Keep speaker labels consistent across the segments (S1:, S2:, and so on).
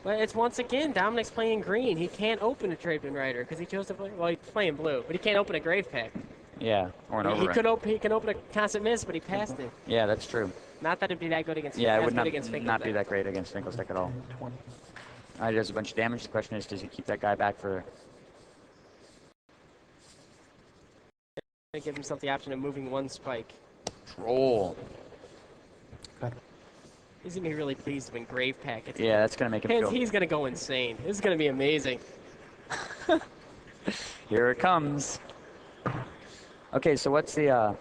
S1: But it's once again, Dominic's playing green. He can't open a Trademan Rider because he chose to play. Well, he's playing blue, but he can't open a Grave Pact.
S2: Yeah, or an
S1: He
S2: overrun.
S1: could open. He can open a Constant Miss, but he passed it.
S2: Yeah, that's true.
S1: Not that it'd be that good against.
S2: Yeah, it would not
S1: Finkel's
S2: be that great against Finkel's deck at all. All right, he does a bunch of damage. The question is, does he keep that guy back for?
S1: Give himself the option of moving one spike.
S2: Troll.
S1: He's gonna be really pleased when Grave Pact.
S2: Yeah, that's gonna make him feel.
S1: He's gonna go insane. This is gonna be amazing.
S2: Here it comes. Okay, so what's the?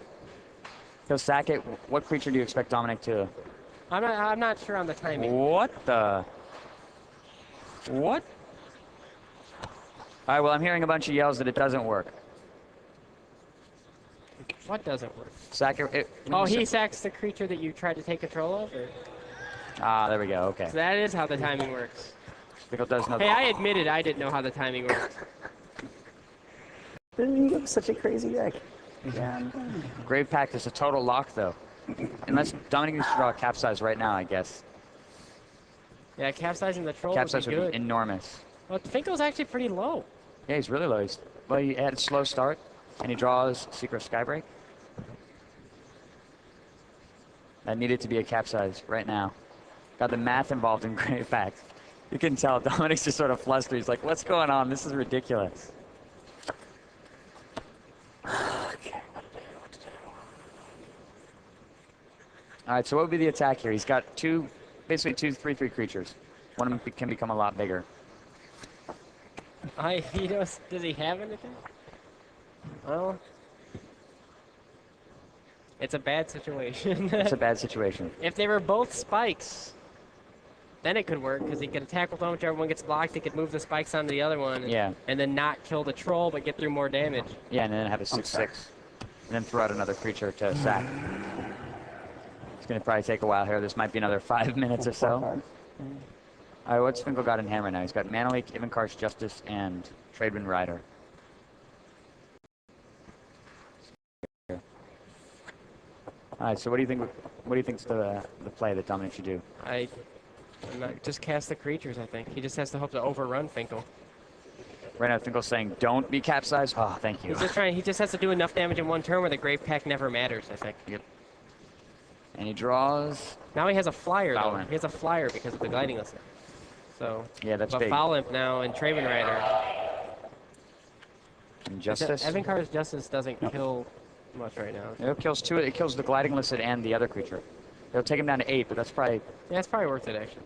S2: He'll sack it. What creature do you expect Dominic to?
S1: I'm not sure on the timing.
S2: What the? What? All right. Well, I'm hearing a bunch of yells that it doesn't work.
S1: What doesn't work?
S2: Sack it.
S1: Oh, he sacks the creature that you tried to take control of? Or?
S2: Ah, there we go. Okay.
S1: So that is how the timing works.
S2: Finkel does know.
S1: Hey, I admitted I didn't know how the timing works.
S2: You have such a crazy deck. Yeah. Grave Pact is a total lock, though. Unless Dominic needs to draw a capsize right now, I guess.
S1: Yeah, capsizing the troll
S2: Capsize
S1: would be good.
S2: enormous.
S1: Well, Finkel's actually pretty low.
S2: Yeah, he's really low. Well, he had a slow start, and he draws Secret Skybreak. That needed to be a capsize right now. Got the math involved in Grave Pact. You can tell Dominic's just sort of flustered. He's like, what's going on? This is ridiculous. Okay. All right, so what would be the attack here? He's got basically two 3/3 creatures. One of them can become a lot bigger.
S1: Does he have anything? Well, it's a bad situation.
S2: It's a bad situation.
S1: If they were both spikes, then it could work because he could attack with one, whichever one gets blocked. He could move the spikes onto the other one. And then not kill the troll, but get through more damage.
S2: Yeah, and then have a 6/6, and then throw out another creature to sack. It's gonna probably take a while here. This might be another 5 minutes or so. All right, what's Finkel got in hand right now? He's got Mana Leak, Ivankar's Justice, and Trademan Rider. All right, so what do you think? What do you think's the play that Dominic should do?
S1: Just cast the creatures. I think he just has to hope to overrun Finkel.
S2: Right now, Finkel's saying, "Don't be capsized." Oh, thank you.
S1: He's just trying. He just has to do enough damage in one turn where the Grave Pact never matters. I think.
S2: Yep. And he draws.
S1: Now he has a flyer
S2: Foul
S1: though.
S2: Imp.
S1: He has a flyer because of the gliding list. So.
S2: Yeah, that's
S1: but
S2: big.
S1: Foul Imp now and Traven Rider.
S2: And Justice.
S1: Ivankar's Justice doesn't kill much right now.
S2: It kills two. It kills the gliding listed and the other creature. It'll take him down to 8, but that's probably.
S1: Yeah, it's probably worth it actually.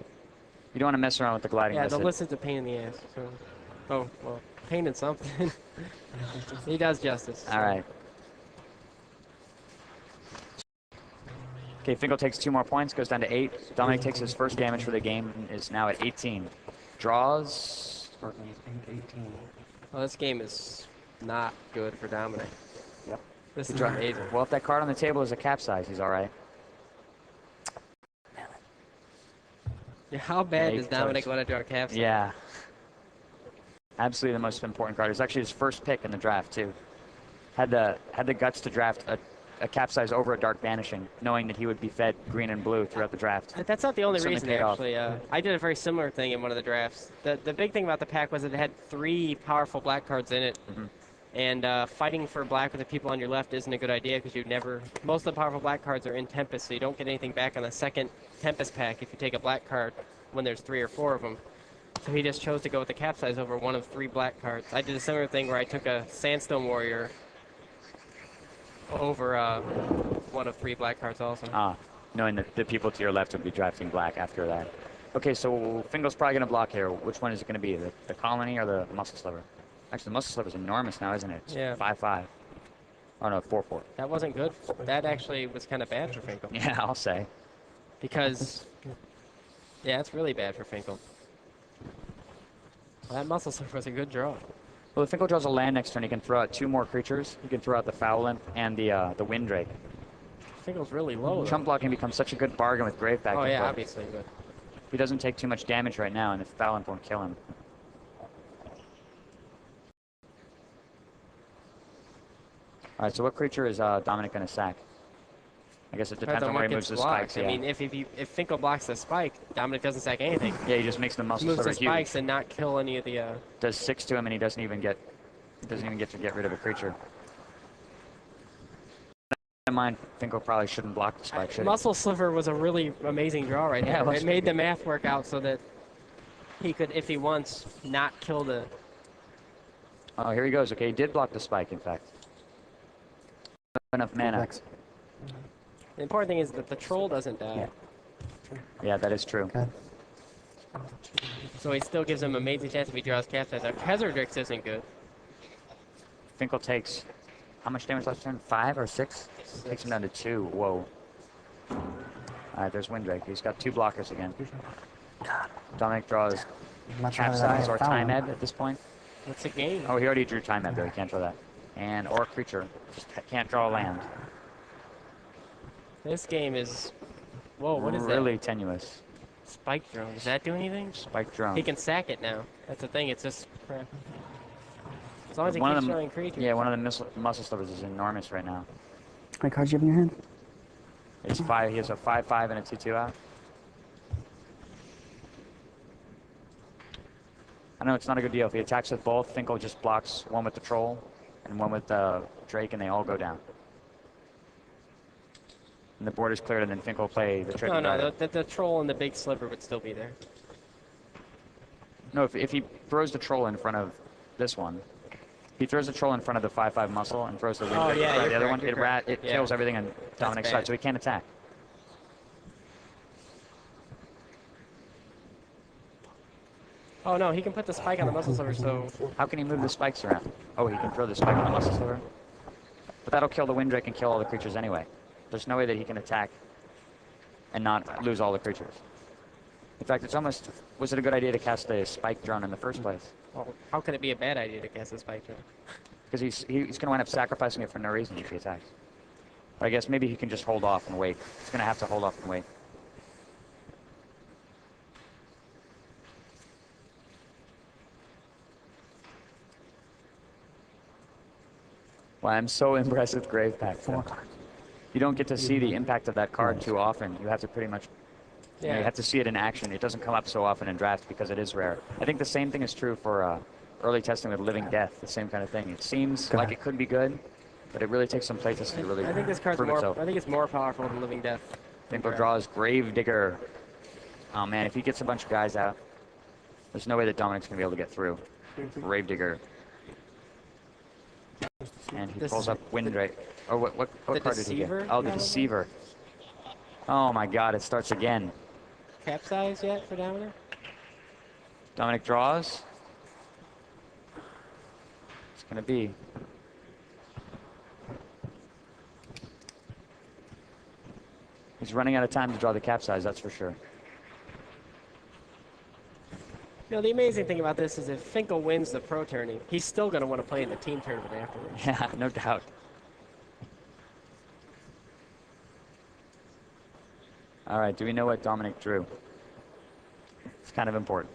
S2: You don't want to mess around with the gliding listed.
S1: Yeah, the listed's a pain in the ass. So. Oh well, pain in something. He does Justice.
S2: All right. Okay, Finkel takes 2 more points, goes down to 8. Dominic takes his first damage for the game, and is now at 18. Draws.
S1: Well, this game is not good for Dominic.
S2: Yep.
S1: This is amazing.
S2: Well, if that card on the table is a capsize, he's all right.
S1: Yeah, how bad does Dominic want to draw a capsize?
S2: Yeah. Absolutely the most important card. It was actually his first pick in the draft, too. Had the guts to draft a capsize over a Dark Banishing, knowing that he would be fed green and blue throughout the draft.
S1: That's not the only reason,
S2: paid off.
S1: actually. I did a very similar thing in one of the drafts. The big thing about the pack was that it had 3 powerful black cards in it.
S2: Mm-hmm.
S1: And fighting for black with the people on your left isn't a good idea because most of the powerful black cards are in Tempest, so you don't get anything back on the second Tempest pack if you take a black card when there's 3 or 4 of them. So he just chose to go with the capsize over one of 3 black cards. I did a similar thing where I took a Sandstone Warrior over one of 3 black cards also.
S2: Knowing that the people to your left would be drafting black after that. Okay, so Finkel's probably going to block here. Which one is it going to be, the Colony or the Muscle Sliver? Actually, the Muscle Sliver is enormous now, isn't it? It's
S1: yeah.
S2: 5/5. Oh, no, 4/4.
S1: That wasn't good. That actually was kind of bad for Finkel.
S2: Yeah, I'll say.
S1: Because, yeah, it's really bad for Finkel. Well, that Muscle Sliver was a good draw.
S2: Well, if Finkel draws a land next turn, he can throw out 2 more creatures. He can throw out the Foul Imp and the Windrake.
S1: Finkel's really low.
S2: Trump blocking becomes such a good bargain with Grave Pact.
S1: Oh, yeah, obviously, but
S2: he doesn't take too much damage right now, and the Foul Imp won't kill him. All right, so what creature is Dominic going to sack? I guess it depends on where he moves the spikes.
S1: I mean, if Finkel blocks the spike, Dominic doesn't sack anything.
S2: Yeah, he just makes the muscle
S1: moves
S2: sliver
S1: the spikes
S2: huge.
S1: and not kill any of the.
S2: Does 6 to him, and he doesn't even get to get rid of a creature. In mind, Finkel probably shouldn't block the spike, should he?
S1: Muscle sliver was a really amazing draw right
S2: Yeah,
S1: there. It made the math work out so that he could, if he wants, not kill the.
S2: Oh, here he goes. Okay, he did block the spike, in fact. Enough mana.
S1: The important thing is that the troll doesn't die.
S2: Yeah, that is true.
S3: Okay.
S1: So he still gives him an amazing chance if he draws Capsize. Now, Kezardrix isn't good.
S2: Finkel takes how much damage last turn? 5 or 6? Takes him down to 2. Whoa. All right, there's Windrake. He's got 2 blockers again. Dominic draws Capsize or Time Ebb at this point.
S1: It's a game.
S2: Oh, he already drew Time Ebb there. He can't draw that. And or a creature. Just can't draw a land.
S1: This game is. Whoa, what is
S2: really
S1: that?
S2: tenuous.
S1: Spike drone. Does that do anything?
S2: Spike drone.
S1: He can sack it now. That's the thing. It's just crap. As long as he keeps drawing creatures.
S2: Yeah, one of the muscle slivers is enormous right now.
S3: How many cards do you have in your hand?
S2: It's 5. He has a 5/5 and a 2/2 out. I know it's not a good deal. If he attacks with both, Finkel just blocks one with the troll and one with the Drake, and they all go down. And the board is cleared, and then Finkel will play the trick.
S1: No, the troll and the big sliver would still be there.
S2: No, if he throws the troll in front of this one, he throws the troll in front of the 5/5 muscle and throws the wind in front of the other one. It kills everything on Dominic's side, so he can't attack.
S1: Oh no, he can put the spike on the muscle sliver, so.
S2: How can he move the spikes around? Oh, he can throw the spike on the muscle sliver. But that'll kill the Windrake and kill all the creatures anyway. There's no way that he can attack and not lose all the creatures. In fact, it's almost... Was it a good idea to cast a spike drone in the first place?
S1: Well, how could it be a bad idea to cast a spike drone?
S2: Because he's going to wind up sacrificing it for no reason if he attacks. But I guess maybe he can just hold off and wait. He's going to have to hold off and wait. Well, I'm so impressed with Grave Pact. You don't get to see the impact of that card too often. You have to pretty much... You have to see it in action. It doesn't come up so often in draft because it is rare. I think the same thing is true for early testing with Living Death, the same kind of thing. It seems like it could be good, but it really takes some playtesting to really
S1: I think this card's
S2: prove itself.
S1: I think it's more powerful than Living Death.
S2: Finkel draws Grave Digger. Oh man, if he gets a bunch of guys out, there's no way that Dominic's going to be able to get through. Grave Digger. And he pulls up Windrake. Oh, what card did he get? Oh, the Deceiver. Oh my god, it starts again.
S1: Capsize yet for Dominic?
S2: Dominic draws. It's going to be. He's running out of time to draw the Capsize, that's for sure.
S1: You know, the amazing thing about this is if Finkel wins the pro tourney, he's still going to want to play in the team tournament afterwards.
S2: Yeah, no doubt. All right, do we know what Dominic drew? It's kind of important.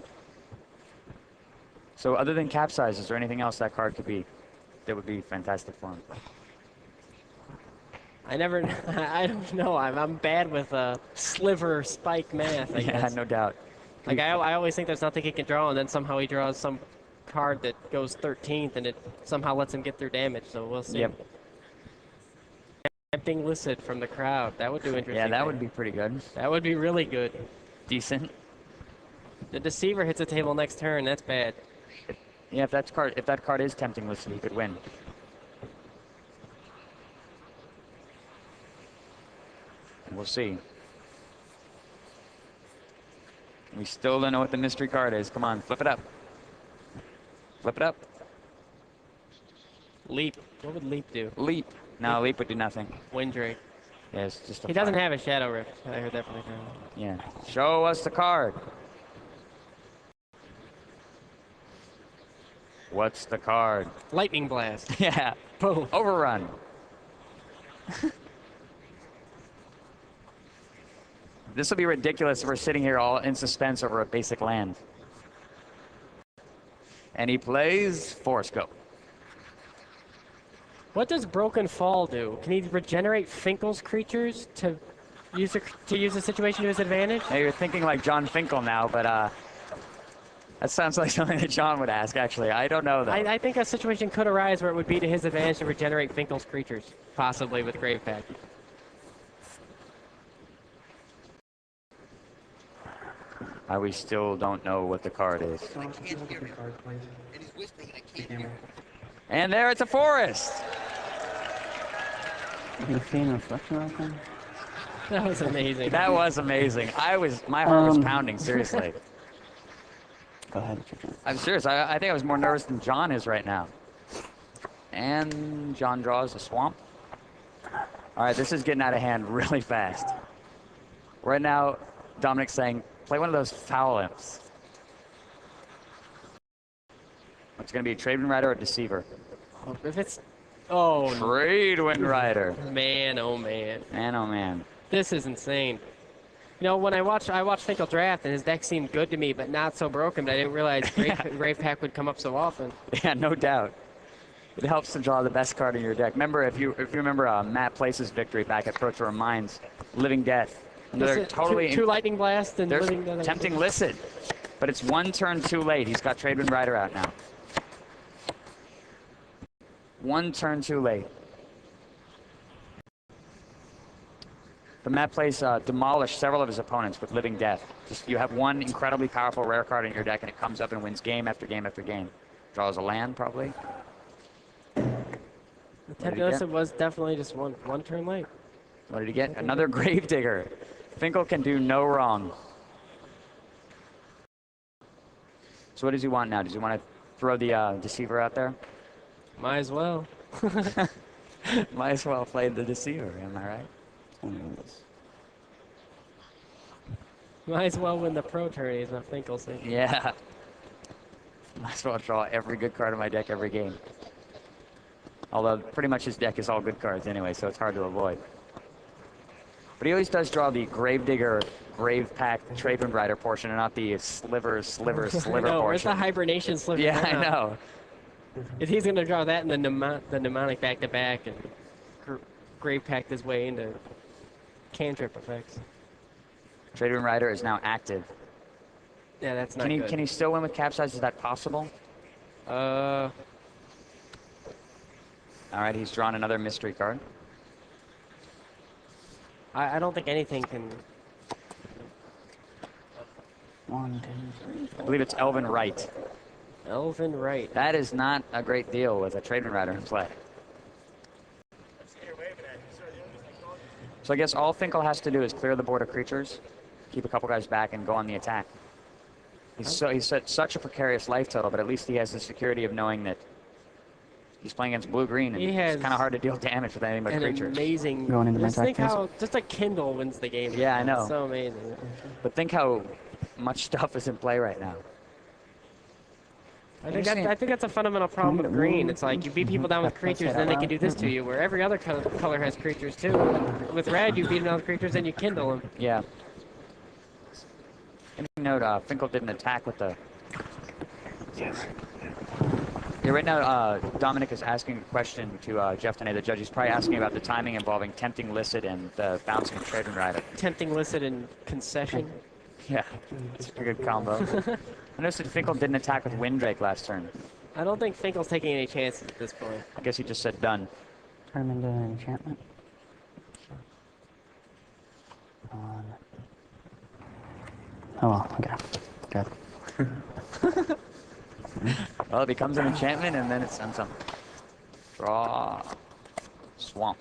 S2: So other than Capsize, is there anything else that card could be that would be fantastic for him?
S1: I don't know. I'm bad with sliver spike math, I guess.
S2: Yeah, no doubt.
S1: Like, I always think there's nothing he can draw, and then somehow he draws some card that goes 13th, and it somehow lets him get through damage, so we'll see.
S2: Yep.
S1: Tempting Licit from the crowd. That would do interesting.
S2: Yeah, that would be pretty good.
S1: That would be really good.
S2: Decent.
S1: The Deceiver hits the table next turn. That's bad.
S2: Yeah, if that card is Tempting Licit, he could win. We'll see. We still don't know what the mystery card is. Come on, flip it up. Flip it up.
S1: Leap. What would Leap do?
S2: Leap. No, Leap would do nothing.
S1: Windrake.
S2: Yeah, it's just a
S1: He doesn't have a Shadow Rift. I heard that from the crowd.
S2: Yeah. Show us the card. What's the card?
S1: Lightning Blast.
S2: Yeah.
S1: Boom.
S2: Overrun. This will be ridiculous if we're sitting here all in suspense over a basic land. And he plays Force Scope.
S1: What does Broken Fall do? Can he regenerate Finkel's creatures to use the situation to his advantage?
S2: Now you're thinking like Jon Finkel now, but that sounds like something that Jon would ask, actually. I don't know, though.
S1: I think a situation could arise where it would be to his advantage to regenerate Finkel's creatures, possibly with Grave Pact.
S2: We still don't know what the card is. And there, it's a forest!
S3: You seen reflection right there?
S1: That was amazing.
S2: That was amazing. My heart was pounding, seriously.
S3: Go ahead.
S2: I'm serious. I think I was more nervous than Jon is right now. And Jon draws a swamp. All right, this is getting out of hand really fast. Right now, Dominic's saying, play one of those foul imps. It's going to be a Trade Wind Rider or Deceiver.
S1: If it's... Oh,
S2: Trade Wind Rider.
S1: man, oh man.
S2: Man, oh man.
S1: This is insane. You know, when I watched Finkel draft, and his deck seemed good to me, but not so broken, but I didn't realize Grave Pact would come up so often.
S2: Yeah, no doubt. It helps to draw the best card in your deck. Remember, if you remember Matt Place's victory back at Pro Tour Mines, Living Death. They're totally...
S1: Two Lightning Blast and Living Death.
S2: Tempting Licit. But it's one turn too late. He's got Trade Wind Rider out now. One turn too late. But Matt Place demolished several of his opponents with Living Death. Just you have one incredibly powerful rare card in your deck, and it comes up and wins game after game after game. Draws a land, probably.
S1: The Tempting Licit was definitely just one turn late.
S2: What did he get? Another Gravedigger. Finkel can do no wrong. So what does he want now? Does he want to throw the Deceiver out there?
S1: Might as well.
S2: Might as well play the Deceiver, am I right?
S1: Might as well win the Pro Tourneys, not Finkel saying.
S2: Yeah. Might as well draw every good card in my deck every game. Although pretty much his deck is all good cards anyway, so it's hard to avoid. But he always does draw the Gravedigger, Grave Pact, Trade Wind Rider portion, and not the sliver portion.
S1: Where's the hibernation sliver?
S2: Yeah, I know.
S1: If he's going to draw that and the mnemonic back-to-back and Grave Pact his way into cantrip effects.
S2: Trade Wind Rider is now active.
S1: Yeah, that's not good.
S2: Can he still win with Capsize? Is that possible? All right, he's drawn another mystery card.
S1: I don't think anything can...
S3: 1, 2, 3.
S2: I believe it's Elven Right.
S1: Elven Right.
S2: That is not a great deal with a Trade Wind Rider in play. So I guess all Finkel has to do is clear the board of creatures, keep a couple guys back, and go on the attack. He's set such a precarious life total, but at least he has the security of knowing that he's playing against blue-green, and it's kind of hard to deal damage with anything but creatures.
S1: Amazing...
S3: Going into my
S1: just think
S3: attack
S1: how... Just a Kindle wins the game.
S2: Yeah, I know.
S1: It's so amazing.
S2: But think how much stuff is in play right now.
S1: I think that's a fundamental problem with green. It's like you beat people down with creatures, and then they can do this to you, where every other color has creatures too. With red, you beat them down with creatures, and you kindle them.
S2: Yeah. Interesting note, Finkel didn't attack with the...
S3: Yes.
S2: Yeah, right now, Dominic is asking a question to Jeff Tanay, the judge. He's probably asking about the timing involving Tempting Licit and the bouncing of Trade Wind Rider.
S1: Tempting Licit and Concession.
S2: Yeah, it's a good combo. I noticed that Finkel didn't attack with Windrake last turn.
S1: I don't think Finkel's taking any chances at this point.
S2: I guess he just said done.
S3: Turn him into an enchantment. Oh well, okay. Good.
S2: Well, it becomes an enchantment, and then it's done something. Draw. Swamp.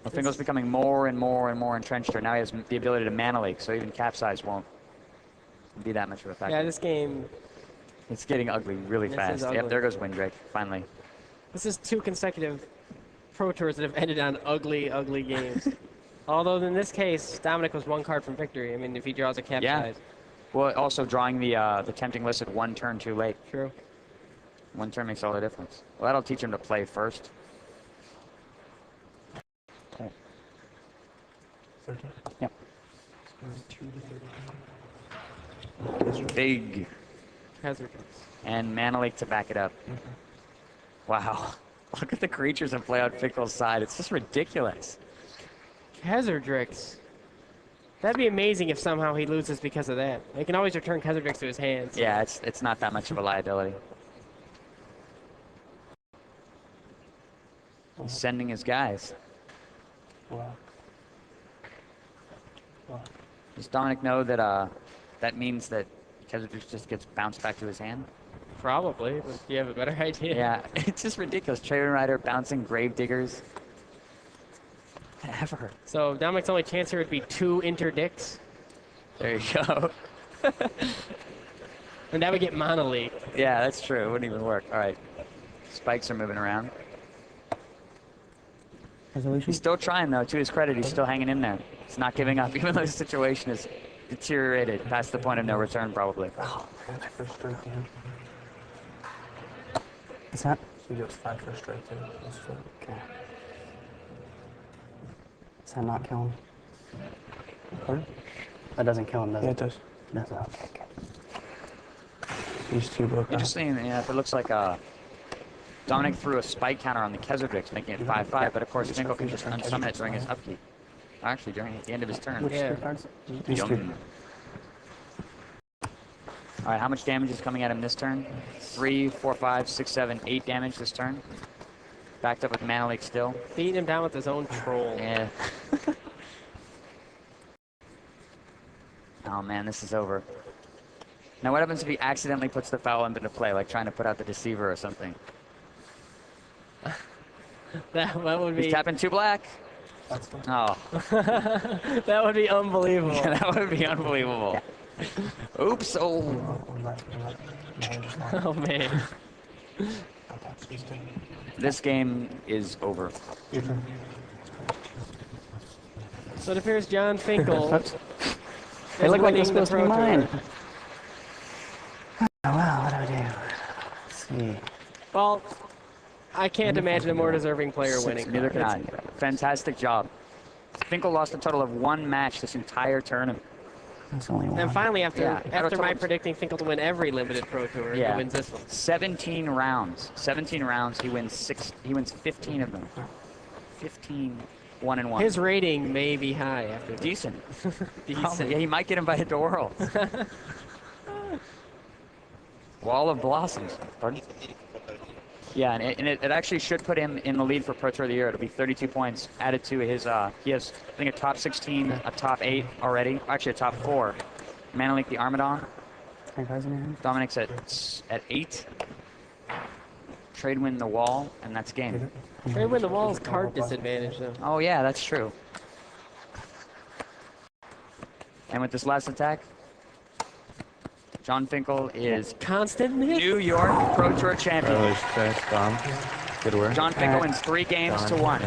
S2: Well, Finkel's becoming more and more and more entrenched here. Now he has the ability to mana leak, so even Capsize won't be that much of a factor.
S1: Yeah, this game...
S2: It's getting ugly really fast. Yep, there goes Windrake, finally.
S1: This is 2 consecutive Pro Tours that have ended on ugly, ugly games. Although in this case, Dominic was 1 card from victory. I mean, if he draws a Capsize.
S2: Yeah. Well, also drawing the Tempting Licit 1 turn too late.
S1: True.
S2: 1 turn makes all the difference. Well, that'll teach him to play first.
S3: Okay. Yep.
S2: Big.
S1: Hazard.
S2: And mana leak to back it up. Wow. Look at the creatures that play on Finkel's side. It's just ridiculous.
S1: Khazardrix. That'd be amazing if somehow he loses because of that. He can always return Khazardrix to his hands.
S2: Yeah, it's not that much of a liability. He's sending his guys. Does Dominic know that that means that Khazardrix just gets bounced back to his hand?
S1: Probably, but do you have a better idea?
S2: Yeah, it's just ridiculous. Trader Rider bouncing Grave Diggers. Ever.
S1: So Dominic's only chance here would be 2 interdicts,
S2: There you go.
S1: and that would get Mono League.
S2: Yeah, that's true. It wouldn't even work. All right. Spikes are moving around.
S3: Resolution?
S2: He's still trying, though. To his credit, he's still hanging in there. He's not giving up, even though the situation is deteriorated past the point of no return, probably.
S3: Oh, that's for straight down. What's that?
S4: He goes 5 for straight too. That's good.
S3: Okay. Does that not kill him?
S4: Pardon?
S3: That doesn't kill him, does
S4: Yeah,
S3: it?
S4: it does.
S3: Does it? Okay, good.
S4: These 2 broke out.
S2: Interesting, yeah, if it looks like Dominic threw a spike counter on the Khazardrix, making it 5-5, but of course Finkel can just unsummon it during his upkeep. Actually, during the end of his turn.
S3: Which
S1: Yeah.
S3: 2 cards?
S4: These 2.
S2: Yum. All right, how much damage is coming at him this turn? 3, 4, 5, 6, 7, 8 damage this turn. Backed up with Mana Leak still.
S1: Beating him down with his own troll.
S2: Yeah. Oh man, this is over. Now what happens if he accidentally puts the foul imp into play, like trying to put out the Deceiver or something?
S1: That would
S2: He's
S1: be
S2: tapping 2 black.
S4: That's fine.
S2: Oh,
S1: that would be unbelievable.
S2: that would be unbelievable. Oops, oh.
S4: On that. No, just not.
S1: Oh man.
S4: I'll tap these 2.
S2: This game is over.
S4: Your turn.
S1: So it appears Jon Finkel
S3: They look like they're
S1: winning the
S3: supposed to be
S1: Pro Tour.
S3: mine. Oh, well, what do I do? Let's see.
S1: Well, I can't imagine a more deserving player winning.
S2: Neither can I.
S1: It's-
S2: Fantastic job. Finkel lost a total of 1 match this entire tournament.
S3: That's only one.
S1: And finally, after
S2: Yeah,
S1: after my
S2: total-
S1: predicting Finkel to win every limited Pro Tour,
S2: Yeah.
S1: he wins this one.
S2: 17 rounds. 17 rounds. He wins 15 of them. 15, 1-1.
S1: His rating may be high after this.
S2: Decent.
S1: Decent.
S2: Yeah, he might get invited to Worlds. Wall of Blossoms. Pardon? Yeah, and it actually should put him in the lead for Pro Tour of the Year. It'll be 32 points added to his, he has, I think, a top 16, a top 8 already. Actually, a top 4. Mana Leak the Armadon.
S3: 10 cards in your hand?
S2: Dominic's at 8. Trade win the wall, and that's game.
S1: Trade win the wall's card disadvantage, though.
S2: Oh, yeah, that's true. And with this last attack, Jon Finkel is
S1: Constant miss.
S2: New York Pro Tour champion.
S4: Dom. Good work.
S2: Jon Finkel wins 3 games to 1.